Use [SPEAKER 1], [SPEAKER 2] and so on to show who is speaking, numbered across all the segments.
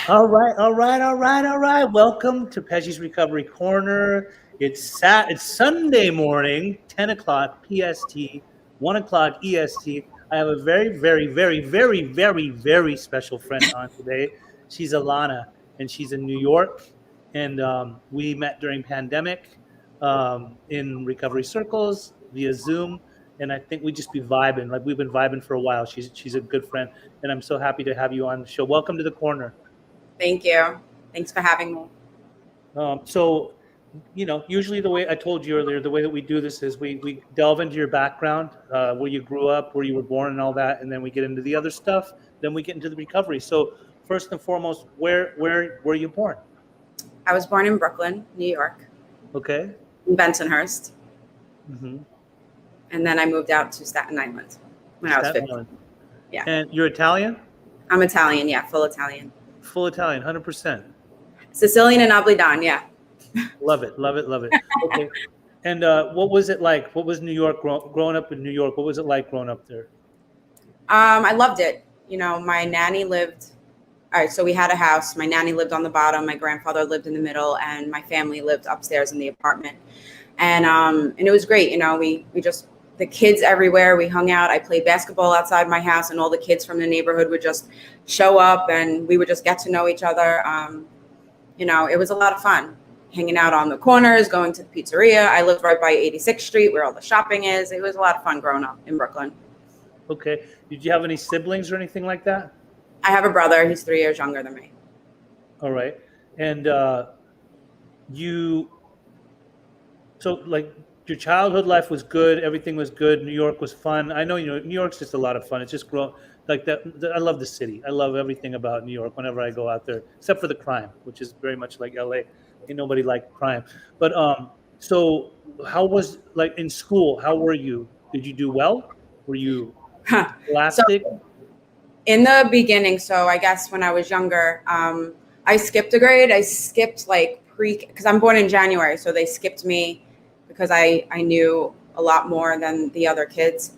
[SPEAKER 1] All right, all right, all right, all right. Welcome to Pej's Recovery Corner. It's Sunday morning, 10 o'clock PST, 1 o'clock EST. I have a very, very, very, very, very, very special friend on today. She's Alana, and she's in New York. And we met during pandemic in recovery circles via Zoom. And I think we just be vibing. Like we've been vibing for a while. She's a good friend. And I'm so happy to have you on the show. Welcome to the corner.
[SPEAKER 2] Thank you. Thanks for having me.
[SPEAKER 1] So, usually the way I told you earlier, the way that we do this is we delve into your background, where you grew up, where you were born, and all that, and then we get into the other stuff. Then we get into the recovery. So, first and foremost, where were you born?
[SPEAKER 2] I was born in Brooklyn, New York.
[SPEAKER 1] Okay.
[SPEAKER 2] In Bensonhurst.
[SPEAKER 1] Mm-hmm.
[SPEAKER 2] And then I moved out to Staten Island when I was 15. Island. Yeah.
[SPEAKER 1] And you're Italian?
[SPEAKER 2] I'm Italian, yeah, full Italian.
[SPEAKER 1] Full Italian, 100%.
[SPEAKER 2] Sicilian and Abidjan, yeah.
[SPEAKER 1] Love it, love it, love it. Okay. And what was it like? What was New York growing up in New York? What was it like growing up there?
[SPEAKER 2] I loved it. My nanny lived. All right, so we had a house. My nanny lived on the bottom. My grandfather lived in the middle, and my family lived upstairs in the apartment. And it was great. We just the kids everywhere. We hung out. I played basketball outside my house, and all the kids from the neighborhood would just show up, and we would just get to know each other. It was a lot of fun, hanging out on the corners, going to the pizzeria. I lived right by 86th Street, where all the shopping is. It was a lot of fun growing up in Brooklyn.
[SPEAKER 1] Okay. Did you have any siblings or anything like that?
[SPEAKER 2] I have a brother. He's 3 years younger than me.
[SPEAKER 1] All right. And your childhood life was good. Everything was good. New York was fun. I know, New York's just a lot of fun. It's just like that. I love the city. I love everything about New York whenever I go out there, except for the crime, which is very much like LA. Ain't nobody like crime. But so how was, like, in school, how were you? Did you do well? Were you elastic?
[SPEAKER 2] So, in the beginning, so I guess when I was younger, I skipped a grade. I skipped because I'm born in January, so they skipped me because I knew a lot more than the other kids.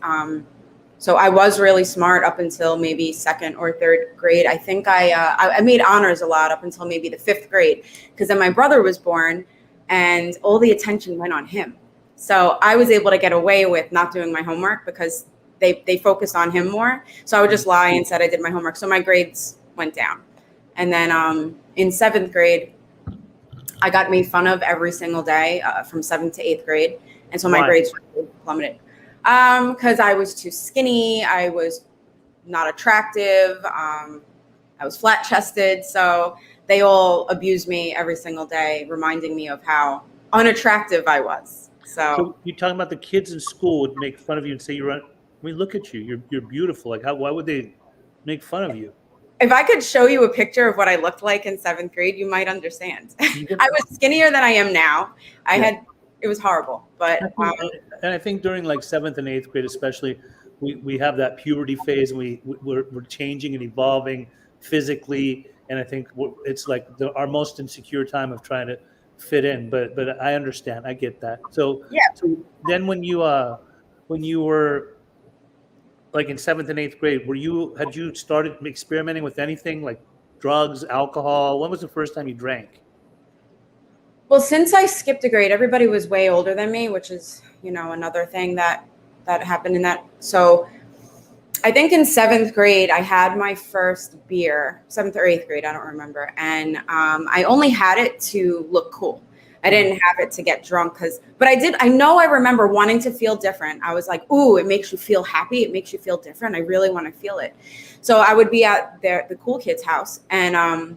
[SPEAKER 2] So I was really smart up until maybe second or third grade. I think I made honors a lot up until maybe the fifth grade, because then my brother was born and all the attention went on him. So I was able to get away with not doing my homework because they focused on him more. So I would just lie and said I did my homework. So my grades went down. And then in seventh grade, I got made fun of every single day from 7th to 8th grade. And so my grades plummeted. Because I was too skinny. I was not attractive. I was flat chested. So they all abused me every single day, reminding me of how unattractive I was. So
[SPEAKER 1] you're talking about the kids in school would make fun of you and say, look at you. You're beautiful. Like, why would they make fun of you?
[SPEAKER 2] If I could show you a picture of what I looked like in 7th grade, you might understand. I was skinnier than I am now. It was horrible. But
[SPEAKER 1] and I think during like 7th and 8th grade, especially, we have that puberty phase, and we're changing and evolving physically. And I think it's like our most insecure time of trying to fit in. But I understand. I get that. So
[SPEAKER 2] yeah.
[SPEAKER 1] So then when you were like in 7th and 8th grade, had you started experimenting with anything like drugs, alcohol? When was the first time you drank?
[SPEAKER 2] Well, since I skipped a grade, everybody was way older than me, which is, another thing that happened in that. So I think in 7th grade, I had my first beer, 7th or 8th grade, I don't remember. And I only had it to look cool. I didn't have it to get drunk but I remember wanting to feel different. I was like, ooh, it makes you feel happy. It makes you feel different. I really want to feel it. So I would be at the cool kid's house and, I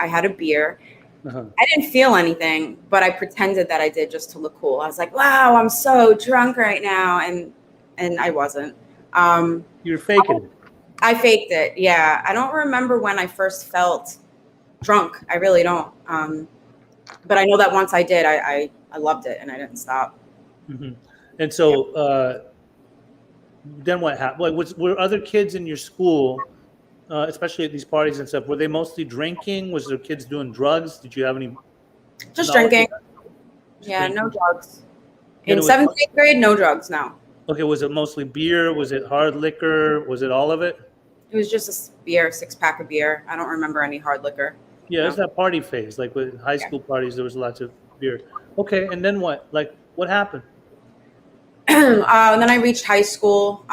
[SPEAKER 2] had a beer. Uh-huh. I didn't feel anything, but I pretended that I did just to look cool. I was like, wow, I'm so drunk right now. And I wasn't.
[SPEAKER 1] You're faking it.
[SPEAKER 2] I faked it. Yeah. I don't remember when I first felt drunk. I really don't. But I know that once I did, I loved it and I didn't stop.
[SPEAKER 1] Mm-hmm. And so then what happened? Were other kids in your school, especially at these parties and stuff, were they mostly drinking? Was there kids doing drugs? Did you have any?
[SPEAKER 2] Just drinking. Drinking? No drugs. In 7th, 8th grade, no drugs, no.
[SPEAKER 1] Okay, was it mostly beer? Was it hard liquor? Was it all of it?
[SPEAKER 2] It was just a beer, 6-pack of beer. I don't remember any hard liquor.
[SPEAKER 1] Yeah, it's that party phase. Like with high school parties, there was lots of beer. Okay, and then what? Like, what happened?
[SPEAKER 2] And then I reached high school,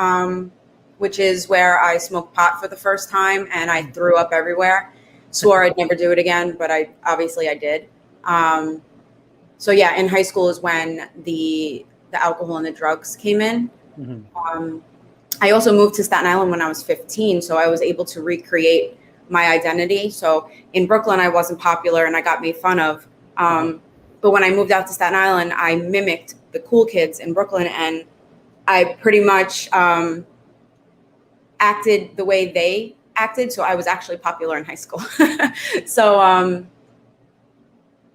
[SPEAKER 2] which is where I smoked pot for the first time, and I threw up everywhere. Swore I'd never do it again, but I did. So yeah, in high school is when the alcohol and the drugs came in.
[SPEAKER 1] Mm-hmm.
[SPEAKER 2] I also moved to Staten Island when I was 15, so I was able to recreate my identity. So in Brooklyn, I wasn't popular and I got made fun of. But when I moved out to Staten Island, I mimicked the cool kids in Brooklyn, and I pretty much acted the way they acted. So I was actually popular in high school. So,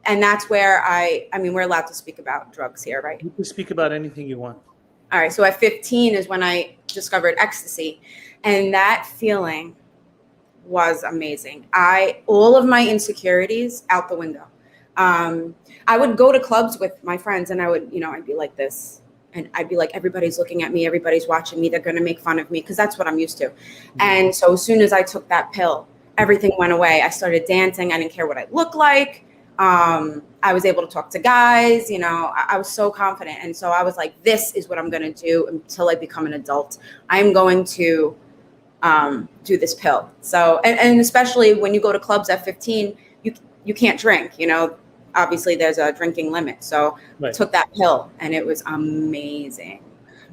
[SPEAKER 2] and that's where I mean, we're allowed to speak about drugs here, right?
[SPEAKER 1] You can speak about anything you want.
[SPEAKER 2] All right. So at 15 is when I discovered ecstasy, and that feeling was amazing. All of my insecurities out the window. I would go to clubs with my friends, and I would, I'd be like this, and I'd be like, everybody's looking at me, everybody's watching me, they're going to make fun of me, because that's what I'm used to. And so as soon as I took that pill, everything went away. I started dancing. I didn't care what I looked like. I was able to talk to guys, I was so confident. And so I was like, this is what I'm going to do until I become an adult. I'm going to do this pill. So, and especially when you go to clubs at 15, you can't drink, obviously there's a drinking limit. So I took that pill, and it was amazing.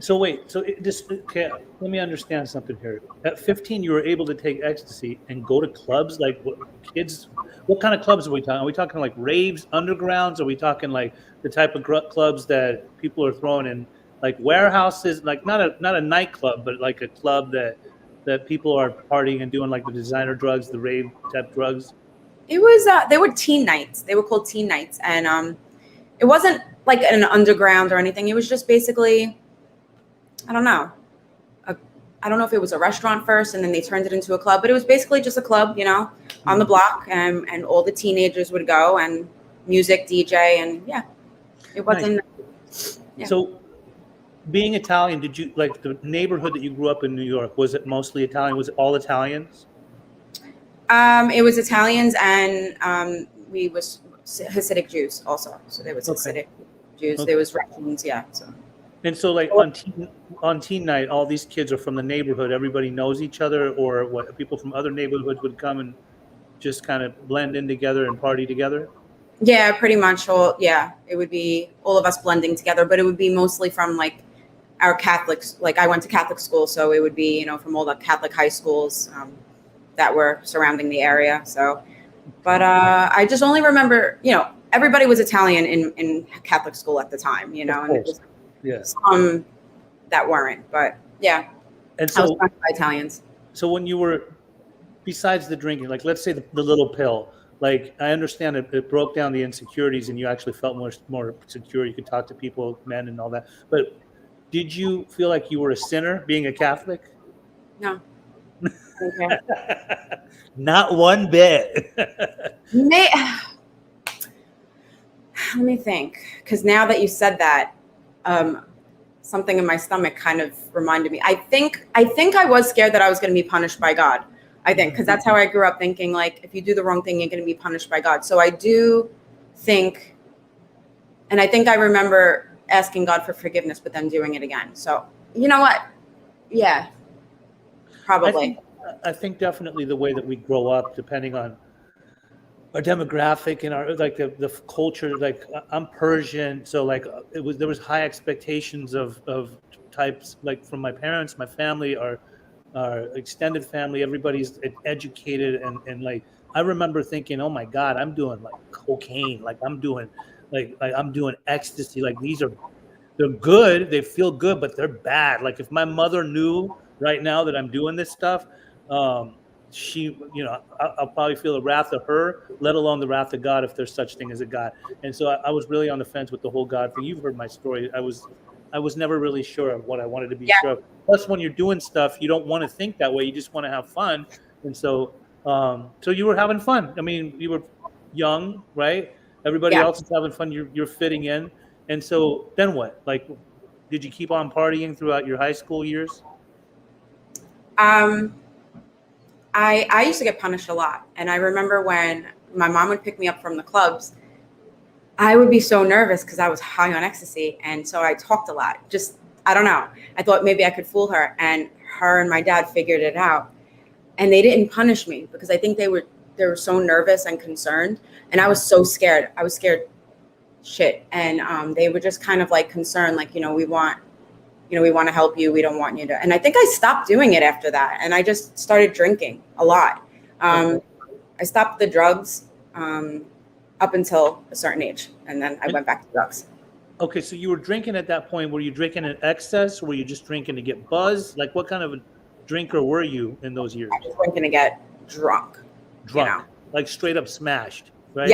[SPEAKER 1] So wait, okay, let me understand something here. At 15, you were able to take ecstasy and go to clubs? Like what kind of clubs are we talking? Are we talking like raves, undergrounds? Are we talking like the type of clubs that people are throwing in, like warehouses, like not a nightclub, but like a club that people are partying and doing like the designer drugs, the rave type drugs?
[SPEAKER 2] It was, they were teen nights. They were called teen nights. And it wasn't like an underground or anything. It was just basically, I don't know. I don't know if it was a restaurant first and then they turned it into a club, but it was basically just a club, on the block, and all the teenagers would go, and music, DJ, and yeah, it wasn't.
[SPEAKER 1] Nice. Yeah. So being Italian, did you like the neighborhood that you grew up in New York? Was it mostly Italian? Was it all Italians?
[SPEAKER 2] It was Italians, and we was Hasidic Jews also. So there was Hasidic Jews. There was Russians, yeah. So.
[SPEAKER 1] And so, like on teen night, all these kids are from the neighborhood. Everybody knows each other, or what? People from other neighborhoods would come and just kind of blend in together and party together.
[SPEAKER 2] Yeah, pretty much. It would be all of us blending together, but it would be mostly from like our Catholics. Like I went to Catholic school, so it would be from all the Catholic high schools that were surrounding the area. So, but I just only remember, everybody was Italian in Catholic school at the time, and it was.
[SPEAKER 1] Yeah.
[SPEAKER 2] Some that weren't, but yeah.
[SPEAKER 1] And so
[SPEAKER 2] I was surrounded by Italians.
[SPEAKER 1] So when you were, besides the drinking, like let's say the little pill, like I understand it broke down the insecurities and you actually felt more secure. You could talk to people, men and all that. But did you feel like you were a sinner being a Catholic?
[SPEAKER 2] No. Okay.
[SPEAKER 1] Not one bit.
[SPEAKER 2] Let me think, because now that you said that, something in my stomach kind of reminded me. I think I was scared that I was going to be punished by God. I think, because that's how I grew up thinking, like, if you do the wrong thing, you're going to be punished by God. So I do think, and I think I remember asking God for forgiveness, but then doing it again. So, you know what? Yeah, probably.
[SPEAKER 1] I think definitely the way that we grow up, depending on our demographic and our like the culture. Like I'm Persian, so like there was high expectations of types, like from my parents, my family, our extended family. Everybody's educated, and like I remember thinking, oh my God, I'm doing like cocaine, like I'm doing ecstasy. Like they're good, they feel good, but they're bad. Like if my mother knew right now that I'm doing this stuff, she, I'll probably feel the wrath of her, let alone the wrath of God, if there's such thing as a God. And so I was really on the fence with the whole God thing. You've heard my story. I was never really sure of what I wanted to be sure of. Plus, when you're doing stuff, you don't want to think that way. You just want to have fun. And so, so you were having fun. I mean, you were young, right? Everybody else is having fun. You're fitting in. And so then what? Like, did you keep on partying throughout your high school years?
[SPEAKER 2] I used to get punished a lot. And I remember when my mom would pick me up from the clubs, I would be so nervous because I was high on ecstasy. And so I talked a lot. Just, I don't know. I thought maybe I could fool her. And her and my dad figured it out. And they didn't punish me because I think they were so nervous and concerned. And I was so scared. I was scared shit. And they were just kind of like concerned, like, we want to help you. We don't want you to. And I think I stopped doing it after that. And I just started drinking a lot. I stopped the drugs up until a certain age. And then I went back to drugs.
[SPEAKER 1] Okay, so you were drinking at that point. Were you drinking in excess? Or were you just drinking to get buzzed? Like, what kind of a drinker were you in those years?
[SPEAKER 2] I was drinking to get drunk.
[SPEAKER 1] Drunk, like straight up smashed, right?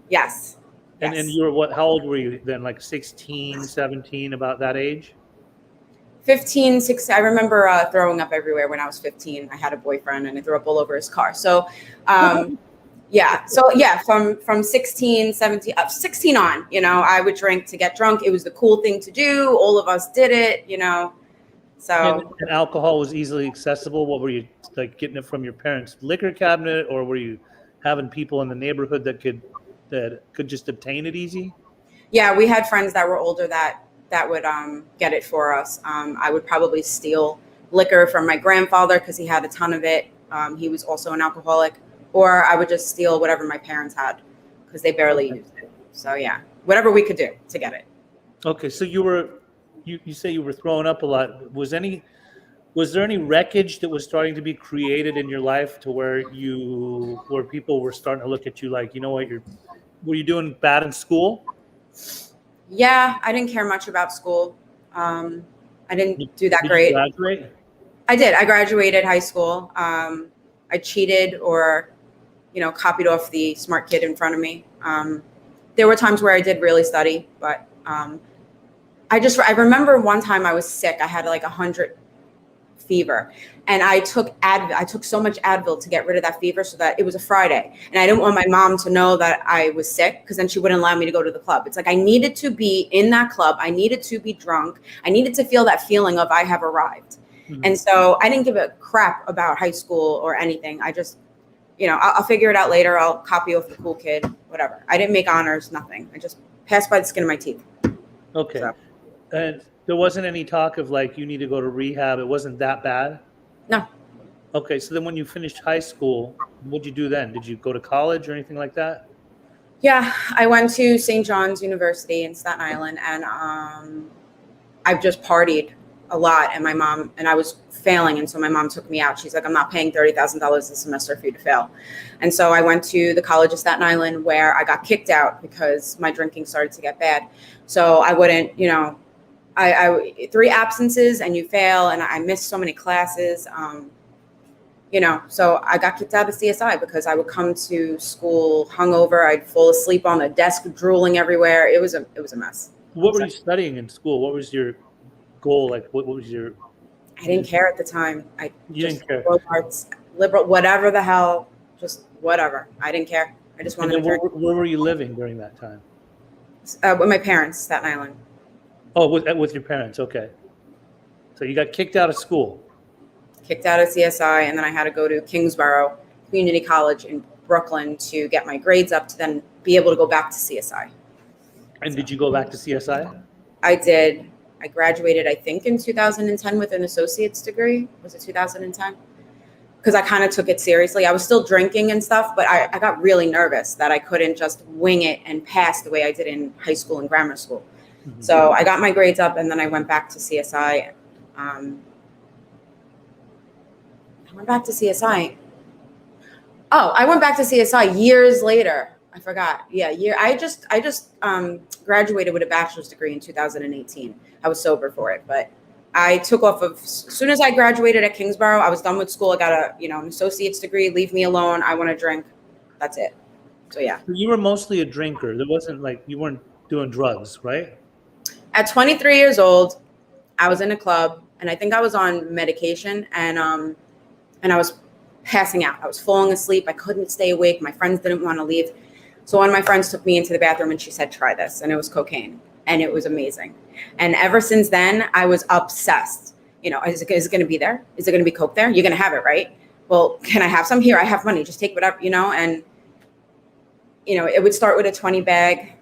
[SPEAKER 2] Yes.
[SPEAKER 1] And you were what? How old were you then? Like 16, 17, about that age?
[SPEAKER 2] 15, 16. I remember throwing up everywhere when I was 15. I had a boyfriend and I threw up all over his car. So, from 16, 17, 16 on, I would drink to get drunk. It was the cool thing to do. All of us did it, So.
[SPEAKER 1] And alcohol was easily accessible. What were you like getting it from your parents' liquor cabinet, or were you having people in the neighborhood that could just obtain it easy?
[SPEAKER 2] Yeah, we had friends that were older that would get it for us. I would probably steal liquor from my grandfather because he had a ton of it. He was also an alcoholic. Or I would just steal whatever my parents had because they barely used it. So yeah, whatever we could do to get it.
[SPEAKER 1] Okay, so you say you were throwing up a lot. Was there any wreckage that was starting to be created in your life to where people were starting to look at you like, were you doing bad in school?
[SPEAKER 2] Yeah, I didn't care much about school. I didn't do that great.
[SPEAKER 1] Did you graduate?
[SPEAKER 2] I did. I graduated high school. I cheated or, copied off the smart kid in front of me. There were times where I did really study, but I remember one time I was sick. I had like 100 fever, and I took Advil. I took so much Advil to get rid of that fever, so that it was a Friday, and I didn't want my mom to know that I was sick because then she wouldn't allow me to go to the club. It's like I needed to be in that club. I needed to be drunk. I needed to feel that feeling of I have arrived. Mm-hmm. And so I didn't give a crap about high school or anything. I just, I'll figure it out later. I'll copy off the cool kid, whatever. I didn't make honors, nothing. I just passed by the skin of my teeth.
[SPEAKER 1] Okay.
[SPEAKER 2] So.
[SPEAKER 1] And there wasn't any talk of like, you need to go to rehab. It wasn't that bad?
[SPEAKER 2] No.
[SPEAKER 1] Okay. So then when you finished high school, what'd you do then? Did you go to college or anything like that?
[SPEAKER 2] Yeah, I went to St. John's University in Staten Island, and I've just partied a lot, and I was failing, and so my mom took me out. She's like, I'm not paying $30,000 a semester for you to fail. And so I went to the College of Staten Island, where I got kicked out because my drinking started to get bad. So I wouldn't, I 3 absences and you fail, and I missed so many classes. So I got kicked out of CSI because I would come to school hungover. I'd fall asleep on the desk, drooling everywhere. It was a mess.
[SPEAKER 1] What were you studying in school? What was your goal? Like, what was your?
[SPEAKER 2] I didn't care at the time.
[SPEAKER 1] You didn't care.
[SPEAKER 2] Liberal arts, whatever the hell, just whatever. I didn't care. I just wanted to drink.
[SPEAKER 1] Where were you living during that time?
[SPEAKER 2] With my parents, Staten Island.
[SPEAKER 1] Oh, with your parents. Okay. So you got kicked out of school.
[SPEAKER 2] Kicked out of CSI, and then I had to go to Kingsborough Community College in Brooklyn to get my grades up to then be able to go back to CSI.
[SPEAKER 1] And did you go back to CSI?
[SPEAKER 2] I did. I graduated, I think, in 2010 with an associate's degree. Was it 2010? Because I kind of took it seriously. I was still drinking and stuff, but I got really nervous that I couldn't just wing it and pass the way I did in high school and grammar school. Mm-hmm. So I got my grades up, and then I went back to CSI. I went back to CSI. Oh, I went back to CSI years later. I forgot. Yeah, I just graduated with a bachelor's degree in 2018. I was sober for it, but I took off as soon as I graduated at Kingsborough. I was done with school. I got an associate's degree. Leave me alone. I want to drink. That's it. So yeah.
[SPEAKER 1] You were mostly a drinker. There wasn't like you weren't doing drugs, right?
[SPEAKER 2] At 23 years old, I was in a club, and I think I was on medication, and I was passing out. I was falling asleep. I couldn't stay awake. My friends didn't want to leave. So one of my friends took me into the bathroom, and she said, try this. And it was cocaine, and it was amazing. And ever since then, I was obsessed. Is it going to be there? Is it going to be coke there? You're going to have it, right? well, can I have some? Here, I have money, just take whatever, and it would start with a 20 bag.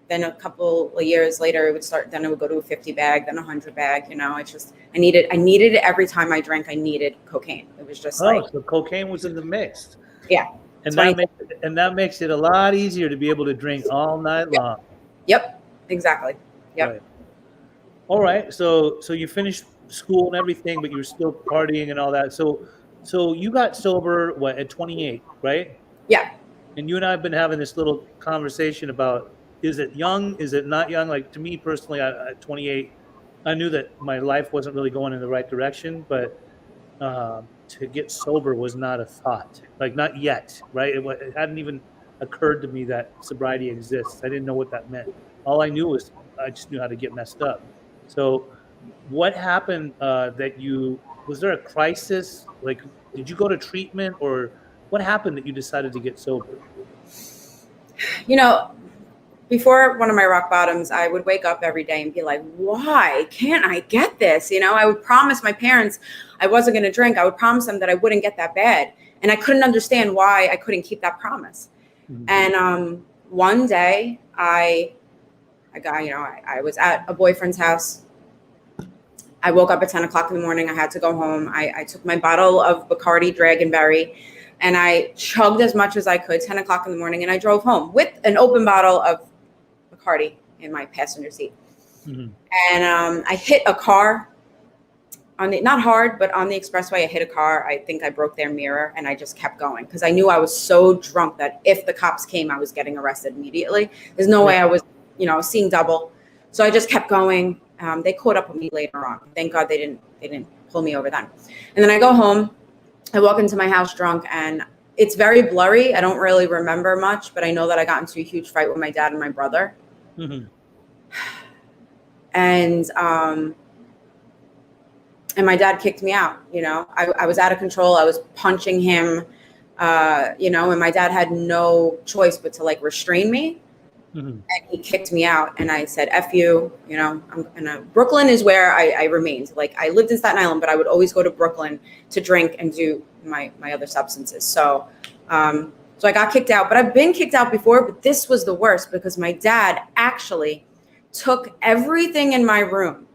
[SPEAKER 2] Then a couple of years later, then it would go to a 50 bag, then a 100 bag. It's just, I needed it every time I drank. I needed cocaine. It was just
[SPEAKER 1] so cocaine was in the mix.
[SPEAKER 2] Yeah.
[SPEAKER 1] And that makes it a lot easier to be able to drink all night long.
[SPEAKER 2] Yep. Exactly. Yep.
[SPEAKER 1] Right. All right. So you finished school and everything, but you were still partying and all that. So you got sober, at 28, right?
[SPEAKER 2] Yeah.
[SPEAKER 1] And you and I have been having this little conversation about, is it young? Is it not young? Like, to me personally, at 28, I knew that my life wasn't really going in the right direction, but to get sober was not a thought, like not yet, right? It hadn't even occurred to me that sobriety exists. I didn't know what that meant. All I knew was I just knew how to get messed up. So what happened was there a crisis? Like, did you go to treatment, or what happened that you decided to get sober?
[SPEAKER 2] Before one of my rock bottoms, I would wake up every day and be like, why can't I get this? I would promise my parents I wasn't going to drink. I would promise them that I wouldn't get that bad. And I couldn't understand why I couldn't keep that promise. Mm-hmm. And one day I was at a boyfriend's house. I woke up at 10 o'clock in the morning. I had to go home. I took my bottle of Bacardi Dragonberry and I chugged as much as I could, 10 o'clock in the morning, and I drove home with an open bottle of Bacardi in my passenger seat. Mm-hmm. And I hit a car not hard, but on the expressway, I hit a car. I think I broke their mirror, and I just kept going because I knew I was so drunk that if the cops came, I was getting arrested immediately. There's no way I was, I was seeing double. So I just kept going. They caught up with me later on. Thank God they didn't pull me over then. And then I go home. I walk into my house drunk, and it's very blurry. I don't really remember much, but I know that I got into a huge fight with my dad and my brother. Mm-hmm. And my dad kicked me out. I was out of control. I was punching him, and my dad had no choice but to restrain me. Mm-hmm. And he kicked me out, and I said, F you, Brooklyn is where I remained. I lived in Staten Island, but I would always go to Brooklyn to drink and do my other substances. So I got kicked out, but I've been kicked out before, but this was the worst because my dad actually took everything in my room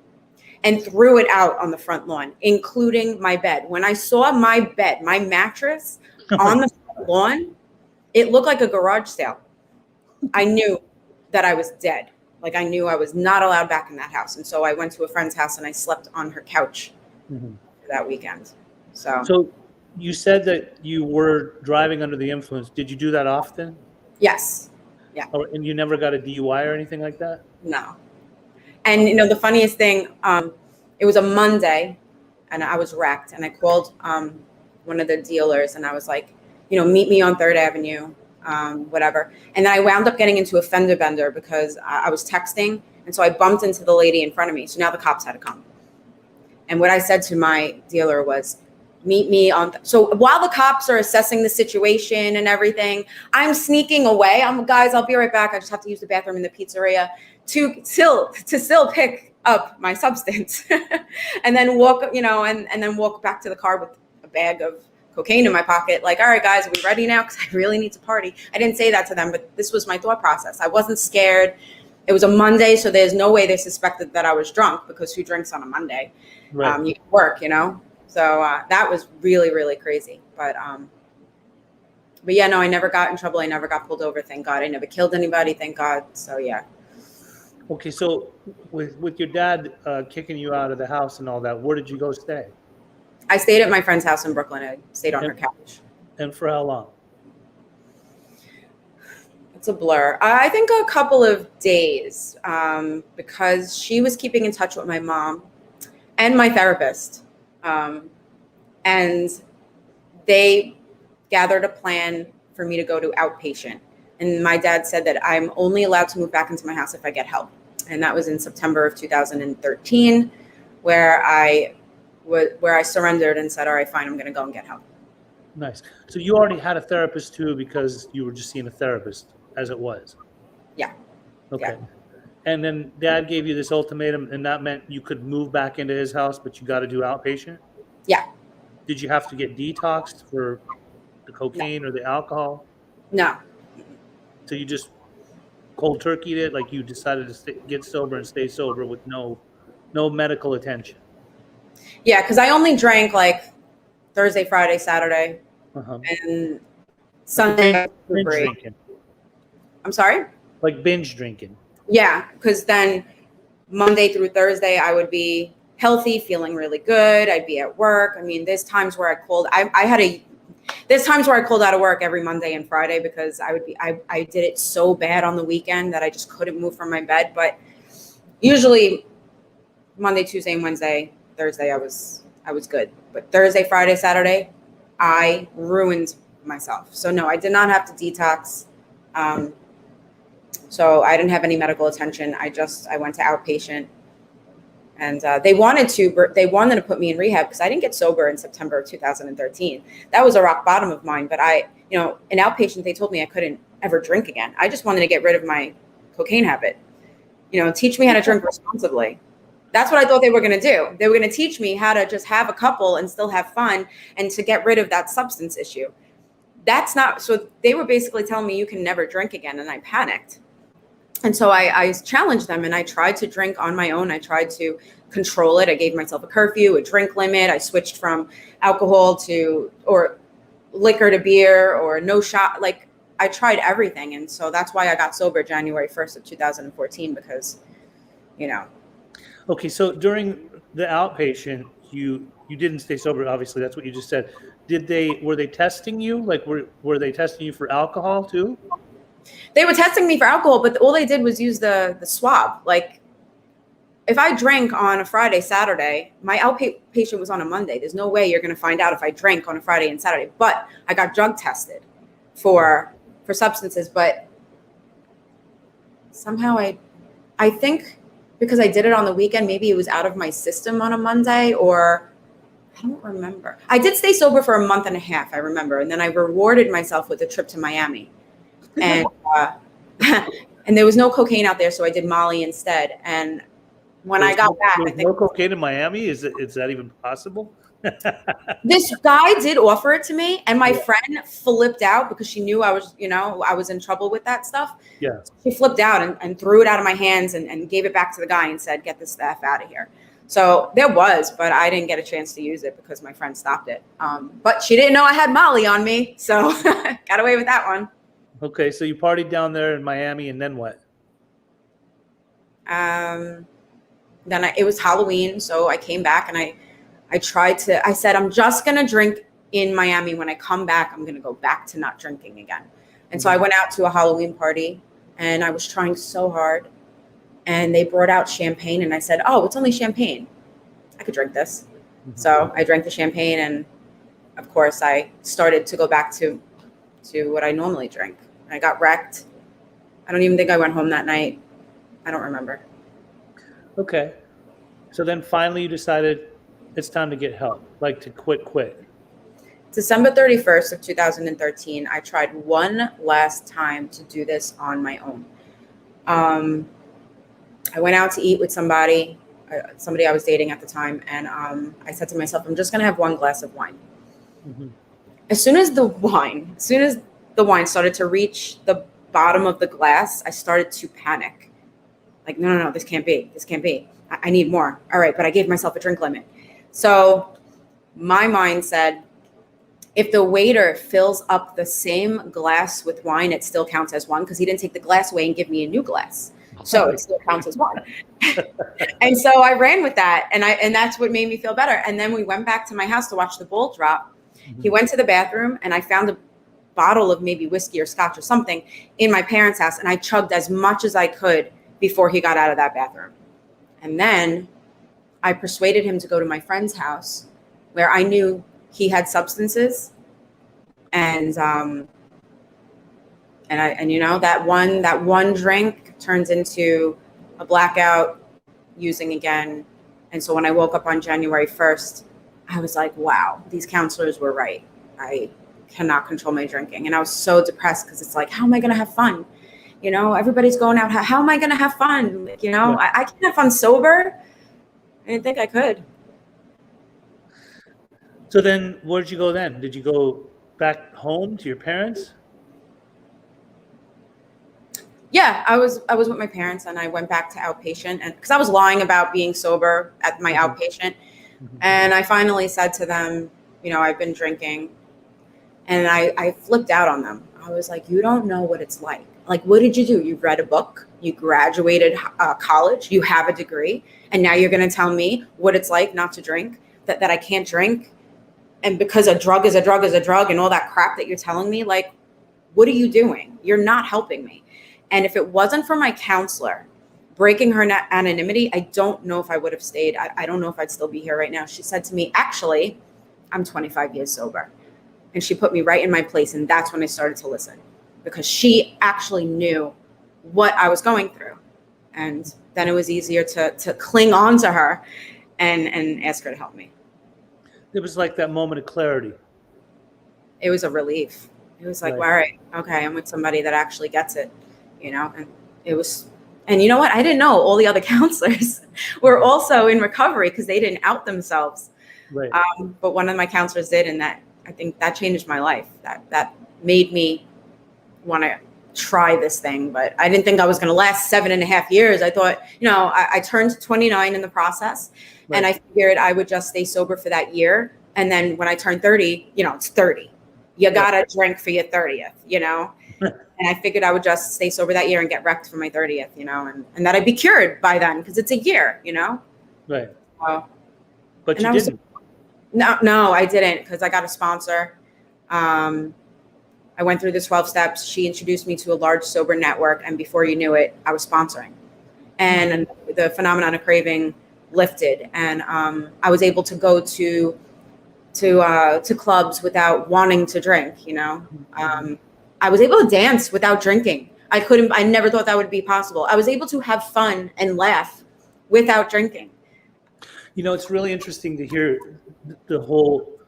[SPEAKER 2] and threw it out on the front lawn, including my bed. When I saw my bed, my mattress on the front lawn, it looked like a garage sale. I knew that I was dead. I knew I was not allowed back in that house. And so I went to a friend's house and I slept on her couch for that weekend. So
[SPEAKER 1] you said that you were driving under the influence. Did you do that often?
[SPEAKER 2] Yes. Yeah.
[SPEAKER 1] And you never got a DUI or anything like that?
[SPEAKER 2] No. And, the funniest thing, it was a Monday and I was wrecked. And I called one of the dealers and I was like, meet me on 3rd Avenue. Whatever. And then I wound up getting into a fender bender because I was texting. And so I bumped into the lady in front of me. So now the cops had to come. And what I said to my dealer was, meet me on. So while the cops are assessing the situation and everything, I'm sneaking away. Guys, I'll be right back. I just have to use the bathroom in the pizzeria to still pick up my substance and then walk, and then walk back to the car with a bag of cocaine in my pocket. All right, guys, are we ready now? Because I really need to party. I didn't say that to them, but this was my thought process. I wasn't scared. It was a Monday, so there's no way they suspected that I was drunk because who drinks on a Monday? Right. You work, So that was really, really crazy. But yeah, no, I never got in trouble. I never got pulled over. Thank God. I never killed anybody. Thank God. So yeah.
[SPEAKER 1] Okay, so with your dad kicking you out of the house and all that, where did you go stay?
[SPEAKER 2] I stayed at my friend's house in Brooklyn. I stayed on her couch.
[SPEAKER 1] And for how long?
[SPEAKER 2] It's a blur. I think a couple of days because she was keeping in touch with my mom and my therapist. And they gathered a plan for me to go to outpatient. And my dad said that I'm only allowed to move back into my house if I get help. And that was in September of 2013, where I surrendered and said, all right, fine, I'm going to go and get help.
[SPEAKER 1] Nice. So you already had a therapist too, because you were just seeing a therapist as it was.
[SPEAKER 2] Yeah.
[SPEAKER 1] Okay.
[SPEAKER 2] Yeah.
[SPEAKER 1] And then dad gave you this ultimatum, and that meant you could move back into his house, but you got to do outpatient?
[SPEAKER 2] Yeah.
[SPEAKER 1] did you have to get detoxed for the cocaine or the alcohol?
[SPEAKER 2] No.
[SPEAKER 1] So you just cold turkeyed it, like you decided to get sober and stay sober with no medical attention.
[SPEAKER 2] Yeah, because I only drank like Thursday, Friday, Saturday,
[SPEAKER 1] Uh-huh.
[SPEAKER 2] and Sunday.
[SPEAKER 1] Binge drinking.
[SPEAKER 2] I'm sorry?
[SPEAKER 1] Like binge drinking.
[SPEAKER 2] Yeah, because then Monday through Thursday, I would be healthy, feeling really good. I'd be at work. I mean, there's times where there's times where I called out of work every Monday and Friday because I did it so bad on the weekend that I just couldn't move from my bed. But usually Monday, Tuesday, and Wednesday, Thursday, I was good. But Thursday, Friday, Saturday, I ruined myself. So no, I did not have to detox. So I didn't have any medical attention. I went to outpatient, and they wanted to put me in rehab because I didn't get sober in September of 2013. That was a rock bottom of mine. But in outpatient, they told me I couldn't ever drink again. I just wanted to get rid of my cocaine habit. Teach me how to drink responsibly. That's what I thought they were going to do. They were going to teach me how to just have a couple and still have fun and to get rid of that substance issue. That's not, so they were basically telling me you can never drink again. And I panicked. And so I challenged them and I tried to drink on my own. I tried to control it. I gave myself a curfew, a drink limit. I switched from alcohol or liquor to beer or no shot. Like I tried everything. And so that's why I got sober January 1st of 2014 because,
[SPEAKER 1] Okay, so during the outpatient, you didn't stay sober. Obviously, that's what you just said. Were they testing you? Like, were they testing you for alcohol too?
[SPEAKER 2] They were testing me for alcohol, but all they did was use the swab. Like, if I drank on a Friday, Saturday, my outpatient was on a Monday. There's no way you're going to find out if I drank on a Friday and Saturday. But I got drug tested for substances. But somehow I think because I did it on the weekend, maybe it was out of my system on a Monday, or I don't remember. I did stay sober for a month and a half, I remember. And then I rewarded myself with a trip to Miami. And and there was no cocaine out there, so I did Molly instead. And when I got back, I think
[SPEAKER 1] no cocaine in Miami. Is that even possible?
[SPEAKER 2] This guy did offer it to me, and my friend flipped out because she knew I was in trouble with that stuff.
[SPEAKER 1] Yeah,
[SPEAKER 2] she flipped out and threw it out of my hands and gave it back to the guy and said, "Get this stuff out of here." So there was, but I didn't get a chance to use it because my friend stopped it. But she didn't know I had Molly on me, so got away with that one.
[SPEAKER 1] Okay, so you partied down there in Miami, and then what?
[SPEAKER 2] It was Halloween, so I came back and I said, I'm just going to drink in Miami. When I come back, I'm going to go back to not drinking again. And so I went out to a Halloween party and I was trying so hard, and they brought out champagne and I said, oh, it's only champagne. I could drink this. Mm-hmm. So I drank the champagne, and of course I started to go back to what I normally drink. I got wrecked. I don't even think I went home that night. I don't remember.
[SPEAKER 1] Okay. So then finally you decided it's time to get help, like to quit.
[SPEAKER 2] December 31st of 2013, I tried one last time to do this on my own. I went out to eat with somebody I was dating at the time, and I said to myself, I'm just going to have one glass of wine. Mm-hmm. As soon as the wine started to reach the bottom of the glass, I started to panic. Like, no, this can't be. I need more. All right, but I gave myself a drink limit. So my mind said, if the waiter fills up the same glass with wine, it still counts as one, because he didn't take the glass away and give me a new glass. So it still counts as one. And so I ran with that, and that's what made me feel better. And then we went back to my house to watch the ball drop. Mm-hmm. He went to the bathroom, and I found a bottle of maybe whiskey or scotch or something in my parents' house, and I chugged as much as I could before he got out of that bathroom. And then I persuaded him to go to my friend's house, where I knew he had substances, and that one drink turns into a blackout, using again. And so when I woke up on January 1st, I was like, wow, these counselors were right. I cannot control my drinking. And I was so depressed because it's like, how am I going to have fun? Everybody's going out. How am I going to have fun? I can't have fun sober. I didn't think I could.
[SPEAKER 1] So then, where'd you go then? Did you go back home to your parents?
[SPEAKER 2] Yeah, I was with my parents, and I went back to outpatient, and because I was lying about being sober at my
[SPEAKER 1] Mhm.
[SPEAKER 2] outpatient,
[SPEAKER 1] Mhm.
[SPEAKER 2] and I finally said to them, I've been drinking, and I flipped out on them. I was like, you don't know what it's like. Like, what did you do? You read a book, you graduated college, you have a degree, and now you're going to tell me what it's like not to drink, that I can't drink, and because a drug is a drug is a drug, and all that crap that you're telling me, like, what are you doing? You're not helping me. And if it wasn't for my counselor breaking her anonymity, I don't know if I would have stayed. I don't know if I'd still be here right now. She said to me, actually, I'm 25 years sober. And she put me right in my place. And that's when I started to listen, because she actually knew what I was going through. And then it was easier to cling on to her and ask her to help me.
[SPEAKER 1] It was like that moment of clarity.
[SPEAKER 2] It was a relief. It was like,
[SPEAKER 1] Right.
[SPEAKER 2] all right, okay, I'm with somebody that actually gets it, and it was, and you know what? I didn't know all the other counselors were also in recovery because they didn't out themselves.
[SPEAKER 1] Right.
[SPEAKER 2] But one of my counselors did, and that, I think that changed my life. That made me want to try this thing, but I didn't think I was going to last 7.5 years. I thought, I turned 29 in the process, and
[SPEAKER 1] Right.
[SPEAKER 2] I figured I would just stay sober for that year. And then when I turned 30, it's 30. You
[SPEAKER 1] Right.
[SPEAKER 2] got to drink for your 30th, and I figured I would just stay sober that year and get wrecked for my 30th, and that I'd be cured by then because it's a year,
[SPEAKER 1] Right.
[SPEAKER 2] Uh,
[SPEAKER 1] But
[SPEAKER 2] and
[SPEAKER 1] you
[SPEAKER 2] I was,
[SPEAKER 1] didn't.
[SPEAKER 2] no, I didn't, because I got a sponsor. I went through the 12 steps. She introduced me to a large sober network, and before you knew it, I was sponsoring. And the phenomenon of craving lifted, and I was able to go to clubs without wanting to drink. I was able to dance without drinking. I never thought that would be possible. I was able to have fun and laugh without drinking.
[SPEAKER 1] It's really interesting to hear the whole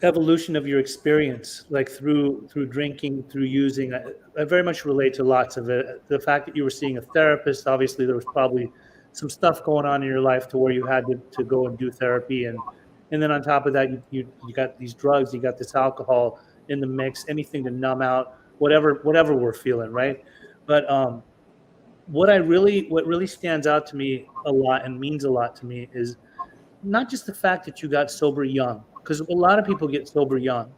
[SPEAKER 1] evolution of your experience, like through drinking, through using. I very much relate to lots of it. The fact that you were seeing a therapist, obviously there was probably some stuff going on in your life to where you had to go and do therapy, and then on top of that, you got these drugs, you got this alcohol in the mix, anything to numb out whatever we're feeling, right? But what really stands out to me a lot and means a lot to me is not just the fact that you got sober young, because a lot of people get sober young.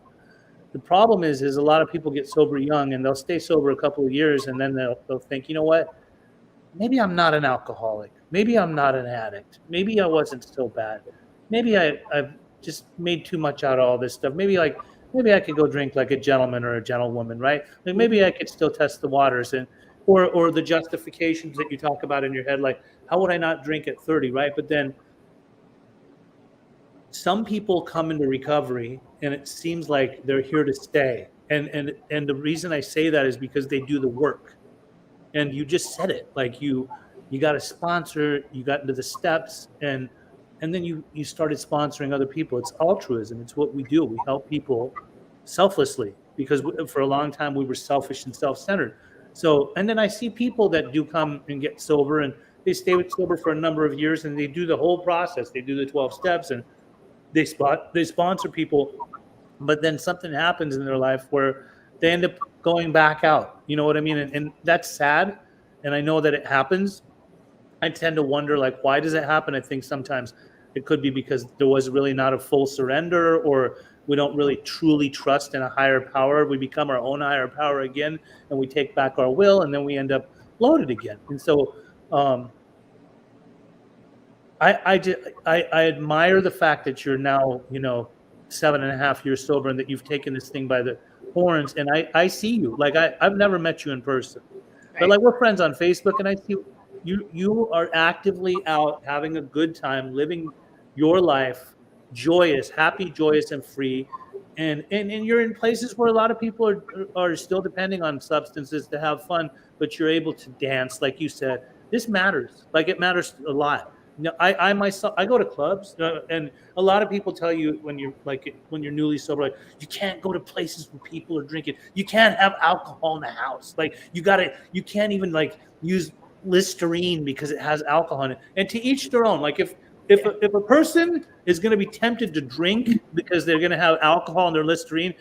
[SPEAKER 1] The problem is a lot of people get sober young and they'll stay sober a couple of years and then they'll think, you know what? Maybe I'm not an alcoholic. Maybe I'm not an addict. Maybe I wasn't so bad. Maybe I've just made too much out of all this stuff. Maybe I could go drink like a gentleman or a gentlewoman, right? Like maybe I could still test the waters and or the justifications that you talk about in your head, like how would I not drink at 30, right? But then some people come into recovery and it seems like they're here to stay. And the reason I say that is because they do the work. And you just said it, like you got a sponsor, you got into the steps, and then you started sponsoring other people. It's altruism. It's what we do. We help people selflessly because for a long time we were selfish and self-centered. So, and then I see people that do come and get sober and they stay with sober for a number of years and they do the whole process. They do the 12 steps and they sponsor people, but then something happens in their life where they end up going back out. You know what I mean? And that's sad. And I know that it happens. I tend to wonder, like, why does it happen? I think sometimes it could be because there was really not a full surrender, or we don't really truly trust in a higher power. We become our own higher power again, and we take back our will, and then we end up loaded again. And so, I admire the fact that you're now, 7.5 years sober and that you've taken this thing by the horns. And I see you, like, I've never met you in person, but
[SPEAKER 2] Right.
[SPEAKER 1] like we're friends on Facebook and I see you are actively out having a good time, living your life, joyous, happy, joyous and free. And you're in places where a lot of people are still depending on substances to have fun, but you're able to dance, like you said. This matters. Like it matters a lot. I myself, I go to clubs, and a lot of people tell you when you're newly sober, like you can't go to places where people are drinking. You can't have alcohol in the house. Like you can't even like use Listerine because it has alcohol in it. And to each their own. Like if a person is going to be tempted to drink because they're going to have alcohol in their Listerine,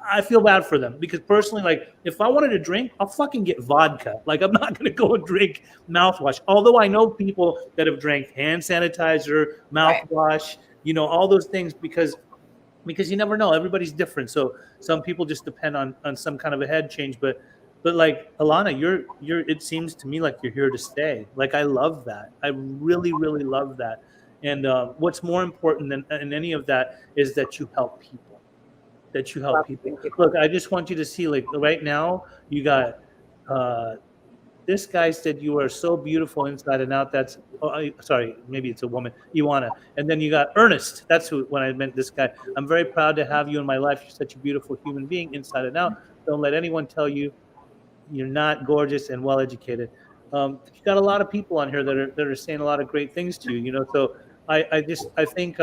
[SPEAKER 1] I feel bad for them, because personally, like, if I wanted to drink, I'll fucking get vodka. Like, I'm not going to go and drink mouthwash. Although I know people that have drank hand sanitizer, mouthwash, you know, all those things, because you never know. Everybody's different. So some people just depend on some kind of a head change. But like, Alana, you're it seems to me like you're here to stay. Like, I love that. I really, really love that. And what's more important than any of that is that you help people. That you help people. Look, I just want you to see, like, right now, you got this guy said you are so beautiful inside and out. That's sorry, maybe it's a woman, Ioana. And then you got Ernest. That's who, when I meant this guy. I'm very proud to have you in my life. You're such a beautiful human being inside and out. Don't let anyone tell you you're not gorgeous and well educated. You got a lot of people on here that are saying a lot of great things to you. You know, so I think.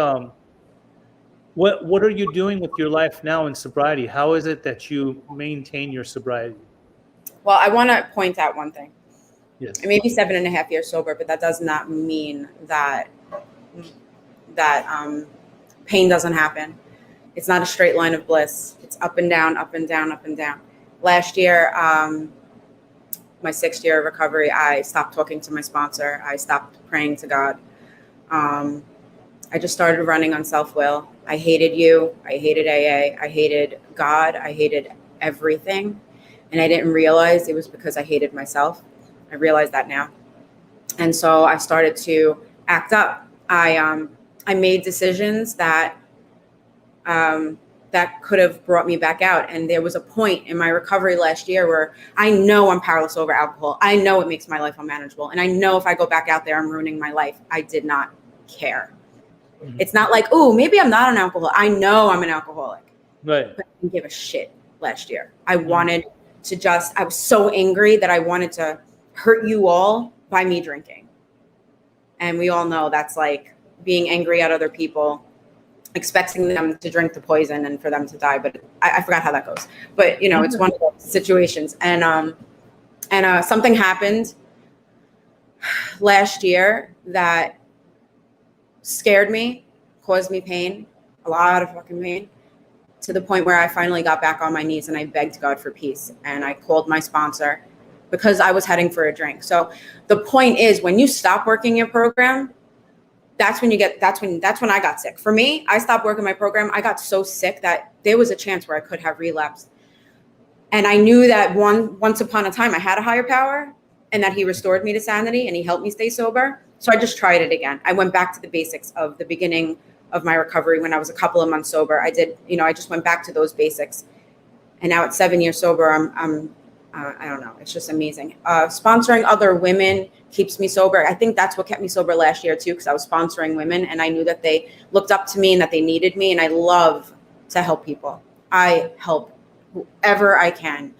[SPEAKER 1] What are you doing with your life now in sobriety? How is it that you maintain your sobriety?
[SPEAKER 2] Well, I want to point out one thing.
[SPEAKER 1] Yes.
[SPEAKER 2] I may be 7.5 years sober, but that does not mean that pain doesn't happen. It's not a straight line of bliss. It's up and down, up and down, up and down. Last year, my 6th year of recovery, I stopped talking to my sponsor. I stopped praying to God. I just started running on self-will. I hated you. I hated AA. I hated God. I hated everything. And I didn't realize it was because I hated myself. I realize that now. And so I started to act up. I made decisions that could have brought me back out. And there was a point in my recovery last year where I know I'm powerless over alcohol. I know it makes my life unmanageable. And I know if I go back out there, I'm ruining my life. I did not care. It's not like, oh, maybe I'm not an alcoholic. I know I'm an alcoholic.
[SPEAKER 1] Right.
[SPEAKER 2] But I didn't give a shit last year. I wanted to I was so angry that I wanted to hurt you all by me drinking. And we all know that's like being angry at other people, expecting them to drink the poison and for them to die. But I forgot how that goes. But, you know, it's one of those situations. And something happened last year that scared me, caused me pain, a lot of fucking pain, to the point where I finally got back on my knees and I begged God for peace. And I called my sponsor because I was heading for a drink. So the point is, when you stop working your program, that's when I got sick. For me, I stopped working my program. I got so sick that there was a chance where I could have relapsed. And I knew that once upon a time I had a higher power and that he restored me to sanity and he helped me stay sober. So I just tried it again. I went back to the basics of the beginning of my recovery when I was a couple of months sober. I just went back to those basics. And now at 7 years sober, I don't know. It's just amazing. Sponsoring other women keeps me sober. I think that's what kept me sober last year too, because I was sponsoring women and I knew that they looked up to me and that they needed me. And I love to help people. I help whoever I can.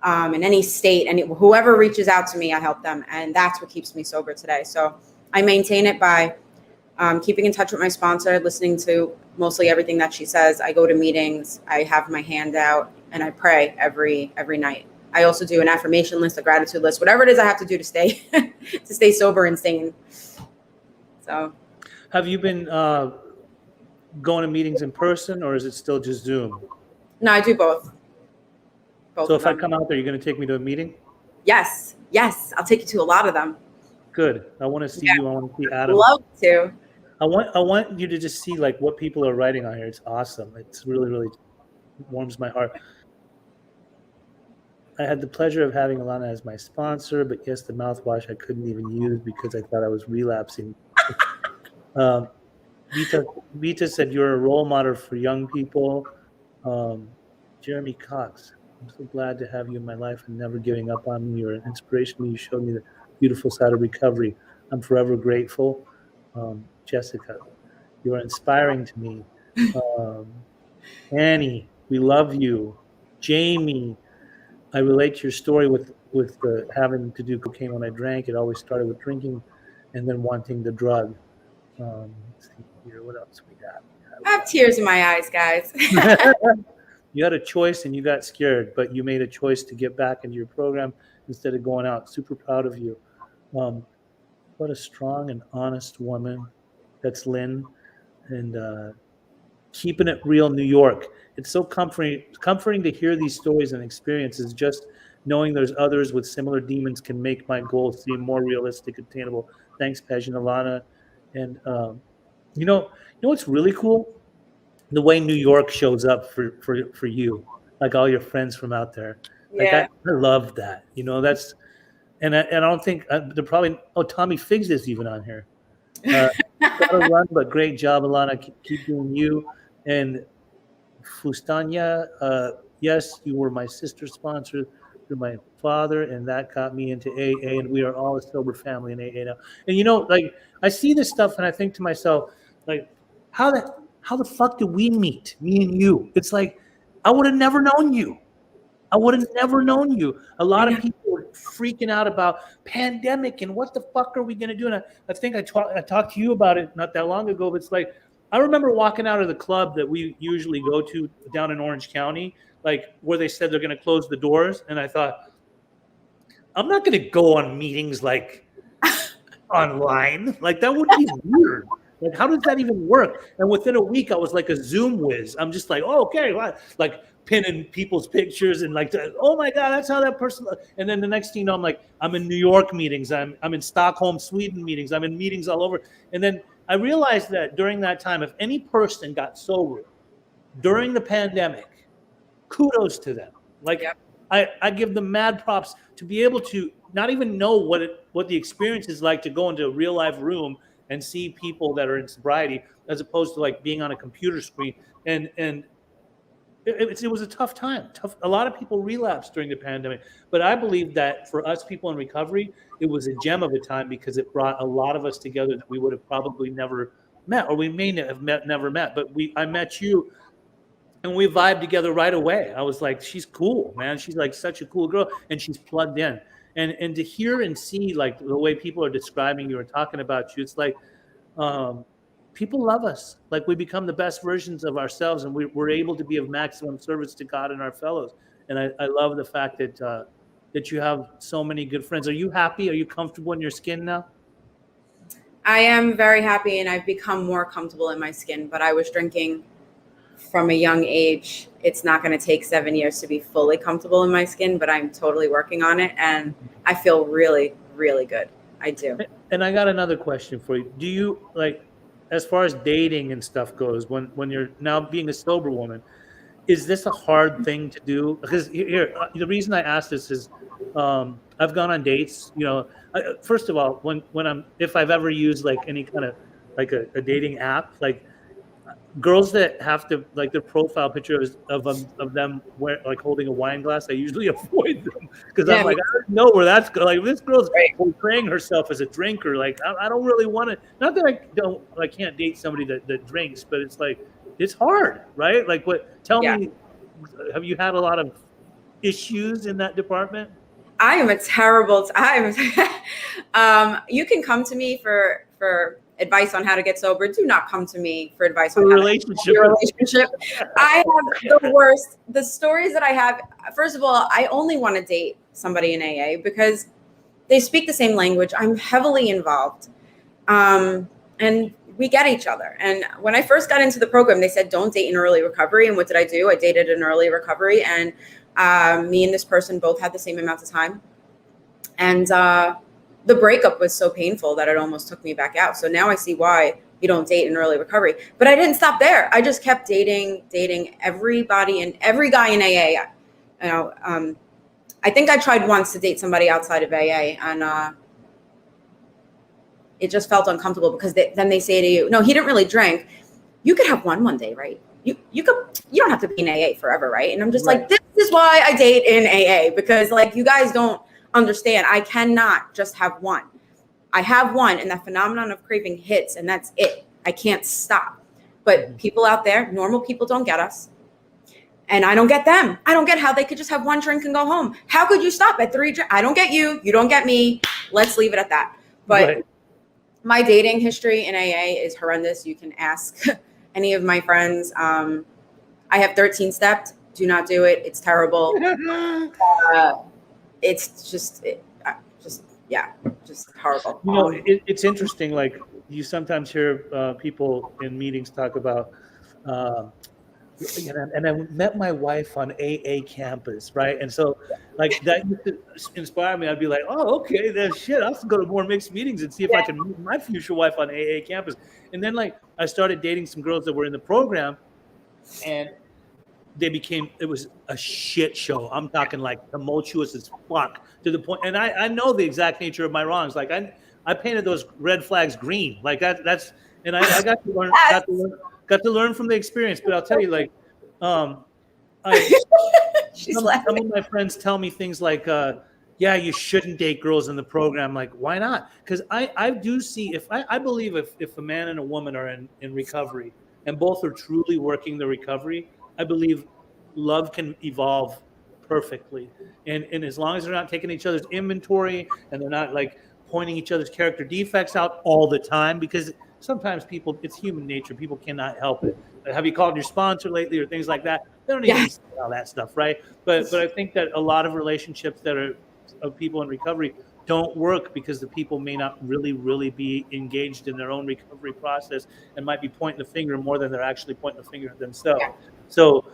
[SPEAKER 2] In any state, and whoever reaches out to me, I help them. And that's what keeps me sober today. So I maintain it by keeping in touch with my sponsor, listening to mostly everything that she says. I go to meetings, I have my hand out, and I pray every night. I also do an affirmation list, a gratitude list, whatever it is I have to do to stay to stay sober and sane. So,
[SPEAKER 1] have you been going to meetings in person, or is it still just Zoom?
[SPEAKER 2] No, I do both.
[SPEAKER 1] So if I come out there, you're going to take me to a meeting?
[SPEAKER 2] Yes. I'll take you to a lot of them.
[SPEAKER 1] Good. I want to see you. I want to see Adam.
[SPEAKER 2] Love to.
[SPEAKER 1] I want you to just see like what people are writing on here. It's awesome. It's really, really warms my heart. I had the pleasure of having Alana as my sponsor, but yes, the mouthwash I couldn't even use because I thought I was relapsing. Vita said you're a role model for young people. Jeremy Cox, I'm so glad to have you in my life and never giving up on me. You're an inspiration. You showed me the beautiful side of recovery. I'm forever grateful. Jessica, you are inspiring to me. Annie, we love you. Jamie, I relate to your story with having to do cocaine when I drank. It always started with drinking and then wanting the drug. Let's see here, what else we got?
[SPEAKER 2] I have tears in my eyes, guys.
[SPEAKER 1] You had a choice and you got scared, but you made a choice to get back into your program instead of going out. Super proud of you. What a strong and honest woman. That's Lynn, and keeping it real, New York. It's so comforting to hear these stories and experiences. Just knowing there's others with similar demons can make my goals seem more realistic, attainable. Thanks, Pej and Alana. And you know what's really cool? The way New York shows up for you, like all your friends from out there. Like I,
[SPEAKER 2] Yeah.
[SPEAKER 1] I love that. That's and I don't think they're probably. Oh, Tommy Figs is even on here. Uh, Gotta run, but great job, Alana. Keep doing you. And Fustanya, yes, you were my sister's sponsor through my father, and that got me into AA, and we are all a sober family in AA now. And like I see this stuff, and I think to myself, like, how the fuck did we meet, me and you? It's like I would have never known you. I would have never known you. A lot of people were freaking out about pandemic and what the fuck are we going to do? And I think I talked to you about it not that long ago, but it's like, I remember walking out of the club that we usually go to down in Orange County, like where they said they're going to close the doors. And I thought, I'm not going to go on meetings like online. Like that would be weird. Like, how does that even work? And within a week, I was like a Zoom whiz. I'm just like, oh, okay, like pinning people's pictures and like, oh my God, that's how that person. And then the next thing you know, I'm in New York meetings. I'm in Stockholm, Sweden meetings. I'm in meetings all over. And then I realized that during that time, if any person got sober during the pandemic, kudos to them. Like,
[SPEAKER 2] Yep.
[SPEAKER 1] I give them mad props to be able to not even know what the experience is like to go into a real live room and see people that are in sobriety, as opposed to like being on a computer screen. And it was a tough time. A lot of people relapsed during the pandemic, but I believe that for us people in recovery, it was a gem of a time because it brought a lot of us together that we would have probably never met, or we may have never met. But I met you, and we vibed together right away. I was like, she's cool, man. She's like such a cool girl, and she's plugged in. And to hear and see like the way people are describing you or talking about you, it's like people love us. Like we become the best versions of ourselves, and we're able to be of maximum service to God and our fellows. And I love the fact that you have so many good friends. Are you happy? Are you comfortable in your skin now?
[SPEAKER 2] I am very happy, and I've become more comfortable in my skin, but I was drinking from a young age. It's not going to take 7 years to be fully comfortable in my skin, but I'm totally working on it, and I feel really, really good. I do.
[SPEAKER 1] And I got another question for you. Do you like, as far as dating and stuff goes, when you're now being a sober woman, is this a hard thing to do? Because here, the reason I ask this is, I've gone on dates. First of all, if I've ever used like any kind of like a dating app, like girls that have to like their profile picture of them like holding a wine glass, I usually avoid them because I'm like, I don't know where that's going. Like this girl's portraying herself as a drinker. Like I don't really want to. Not that I can't date somebody that drinks, but it's like it's hard, right? Like Tell me, have you had a lot of issues in that department?
[SPEAKER 2] I am a terrible. You can come to me for advice on how to get sober. Do not come to me for advice on how to get your relationship. I have the worst. The stories that I have. First of all, I only want to date somebody in AA because they speak the same language. I'm heavily involved, and we get each other. And when I first got into the program, they said don't date in early recovery. And what did I do? I dated in early recovery, and me and this person both had the same amount of time. And the breakup was so painful that it almost took me back out. So now I see why you don't date in early recovery. But I didn't stop there. I just kept dating everybody and every guy in AA. I think I tried once to date somebody outside of AA, and it just felt uncomfortable because then they say to you, no, he didn't really drink. You could have one day, right? You don't have to be in AA forever, right? And I'm just like, this is why I date in AA, because like you guys don't understand. I cannot just have one. I have one, and that phenomenon of craving hits, and that's it. I can't stop. But people out there, normal people, don't get us. And I don't get them. I don't get how they could just have one drink and go home. How could you stop at 3 drinks? I don't get you. You don't get me. Let's leave it at that. But my dating history in AA is horrendous. You can ask any of my friends. I have 13 stepped. Do not do it. It's terrible. It's just horrible.
[SPEAKER 1] It's interesting. Like you sometimes hear people in meetings talk about, um, and I met my wife on AA campus, right? And so, like that used to inspire me. I'd be like, oh, okay, then shit, I'll have to go to more mixed meetings and see if I can meet my future wife on AA campus. And then, like, I started dating some girls that were in the program, and it was a shit show. I'm talking like tumultuous as fuck to the point. And I know the exact nature of my wrongs. Like I painted those red flags green. Like and I got to learn, got to learn from the experience. But I'll tell you, like, I, some of my friends tell me things like, yeah, you shouldn't date girls in the program. Like, why not? Because I do see, I believe if a man and a woman are in recovery and both are truly working the recovery, I believe love can evolve perfectly. And as long as they're not taking each other's inventory and they're not like pointing each other's character defects out all the time, because sometimes people, it's human nature. People cannot help it. Have you called your sponsor lately or things like that? They don't even say all that stuff, right? But I think that a lot of relationships that are of people in recovery don't work because the people may not really be engaged in their own recovery process and might be pointing the finger more than they're actually pointing the finger at themselves. So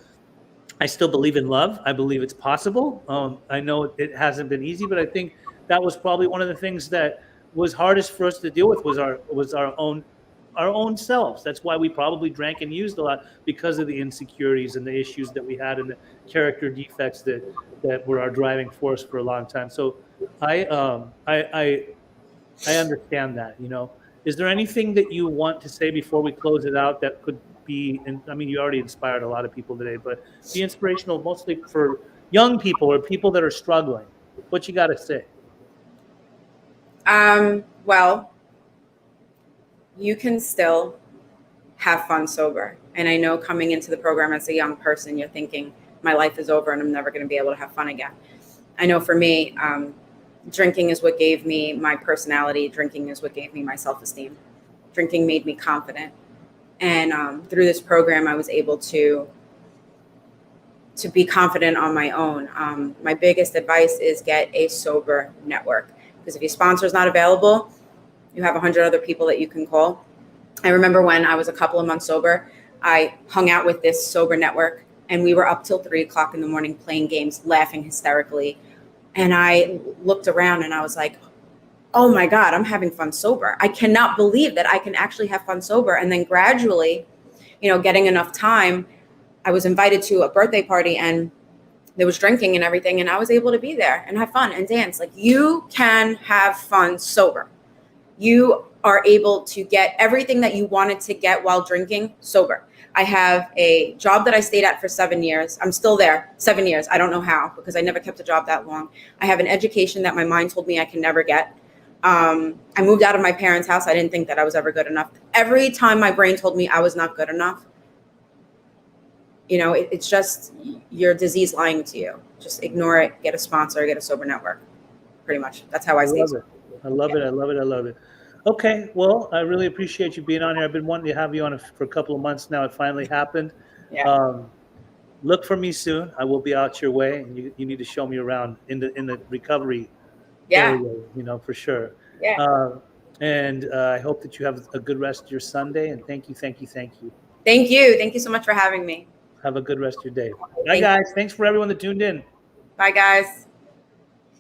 [SPEAKER 1] I still believe in love. I believe it's possible. I know it hasn't been easy, but I think that was probably one of the things that was hardest for us to deal with was our own selves. That's why we probably drank and used a lot, because of the insecurities and the issues that we had and the character defects that were our driving force for a long time. So I understand that, you know. Is there anything that you want to say before we close it out that could be, and I mean, you already inspired a lot of people today, but be inspirational mostly for young people or people that are struggling? What you got to say?
[SPEAKER 2] Well, you can still have fun sober. And I know coming into the program as a young person, you're thinking, my life is over and I'm never going to be able to have fun again. I know for me, drinking is what gave me my personality. Drinking is what gave me my self-esteem. Drinking made me confident. And through this program, I was able to be confident on my own. My biggest advice is get a sober network. Because if your sponsor is not available, you have 100 other people that you can call. I remember when I was a couple of months sober, I hung out with this sober network and we were up till 3:00 in the morning playing games, laughing hysterically. And I looked around and I was like, oh my God, I'm having fun sober. I cannot believe that I can actually have fun sober. And then gradually, you know, getting enough time, I was invited to a birthday party and there was drinking and everything. And I was able to be there and have fun and dance. Like, you can have fun sober. You are able to get everything that you wanted to get while drinking sober. I have a job that I stayed at for 7 years. I'm still there 7 years. I don't know how, because I never kept a job that long. I have an education that my mind told me I can never get. I moved out of my parents' house. I didn't think that I was ever good enough. Every time my brain told me I was not good enough, you know, it's just your disease lying to you. Just ignore it. Get a sponsor. Get a sober network. Pretty much. That's how I stay.
[SPEAKER 1] I love it. Okay, well, I really appreciate you being on here. I've been wanting to have you on for a couple of months now. It finally happened.
[SPEAKER 2] Yeah.
[SPEAKER 1] Look for me soon. I will be out your way, and you need to show me around in the recovery area, you know, for sure.
[SPEAKER 2] Yeah.
[SPEAKER 1] And I hope that you have a good rest of your Sunday. And thank you.
[SPEAKER 2] Thank you. Thank you so much for having me.
[SPEAKER 1] Have a good rest of your day. Bye, guys. Thanks for everyone that tuned in.
[SPEAKER 2] Bye, guys.